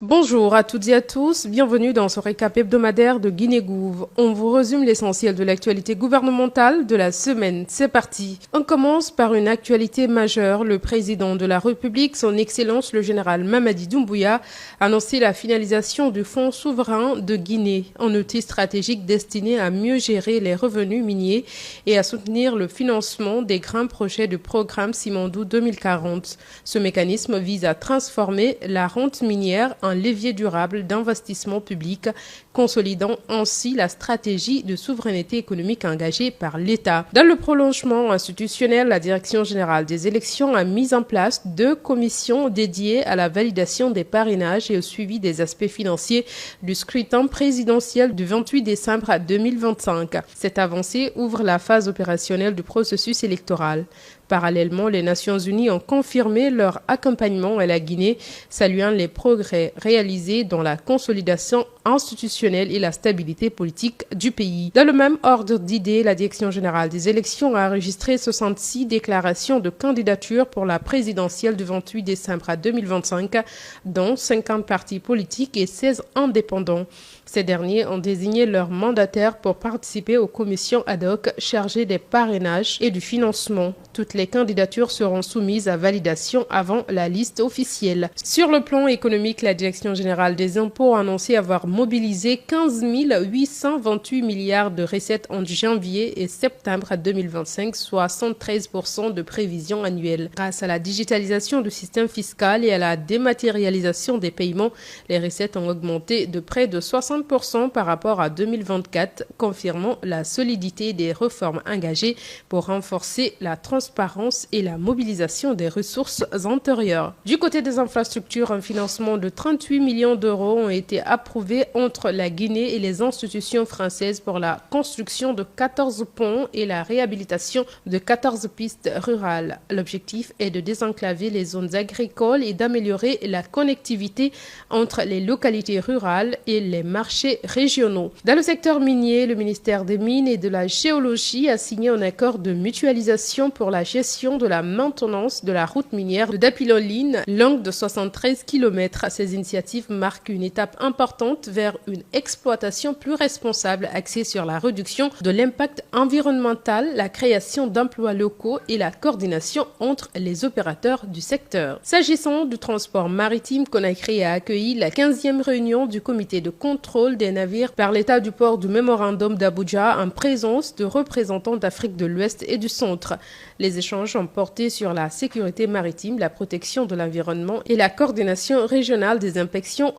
Bonjour à toutes et à tous, bienvenue dans ce récap hebdomadaire de Guinée-Gouv. On vous résume l'essentiel de l'actualité gouvernementale de la semaine. C'est parti. On commence par une actualité majeure. Le président de la République, son Excellence le général Mamadi Doumbouya, a annoncé la finalisation du Fonds souverain de Guinée, un outil stratégique destiné à mieux gérer les revenus miniers et à soutenir le financement des grands projets du programme Simandou 2040. Ce mécanisme vise à transformer la rente minière en un levier durable d'investissement public, consolidant ainsi la stratégie de souveraineté économique engagée par l'État. Dans le prolongement institutionnel, la Direction générale des élections a mis en place 2 commissions dédiées à la validation des parrainages et au suivi des aspects financiers du scrutin présidentiel du 28 décembre 2025. Cette avancée ouvre la phase opérationnelle du processus électoral. Parallèlement, les Nations Unies ont confirmé leur accompagnement à la Guinée, saluant les progrès réalisés dans la consolidation institutionnelle et la stabilité politique du pays. Dans le même ordre d'idées, la Direction générale des élections a enregistré 66 déclarations de candidature pour la présidentielle du 28 décembre 2025, dont 50 partis politiques et 16 indépendants. Ces derniers ont désigné leurs mandataires pour participer aux commissions ad hoc chargées des parrainages et du financement. Toutes les candidatures seront soumises à validation avant la liste officielle. Sur le plan économique, la Direction générale des impôts a annoncé avoir mobilisé 15 828 milliards de recettes entre janvier et septembre 2025, soit 113% de prévision annuelle. Grâce à la digitalisation du système fiscal et à la dématérialisation des paiements, les recettes ont augmenté de près de 60% par rapport à 2024, confirmant la solidité des réformes engagées pour renforcer la transparence et la mobilisation des ressources antérieures. Du côté des infrastructures, un financement de 38 millions d'euros ont été approuvés entre la Guinée et les institutions françaises pour la construction de 14 ponts et la réhabilitation de 14 pistes rurales. L'objectif est de désenclaver les zones agricoles et d'améliorer la connectivité entre les localités rurales et les marchés régionaux. Dans le secteur minier, le ministère des Mines et de la Géologie a signé un accord de mutualisation pour la gestion de la maintenance de la route minière de Dapilolline, longue de 73 km. Ces initiatives marquent une étape importante vers une exploitation plus responsable axée sur la réduction de l'impact environnemental, la création d'emplois locaux et la coordination entre les opérateurs du secteur. S'agissant du transport maritime, Conakry a accueilli la 15e réunion du comité de contrôle des navires par l'État du port du mémorandum d'Abuja en présence de représentants d'Afrique de l'Ouest et du Centre. Les échanges ont porté sur la sécurité maritime, la protection de l'environnement et la coordination régionale des inspections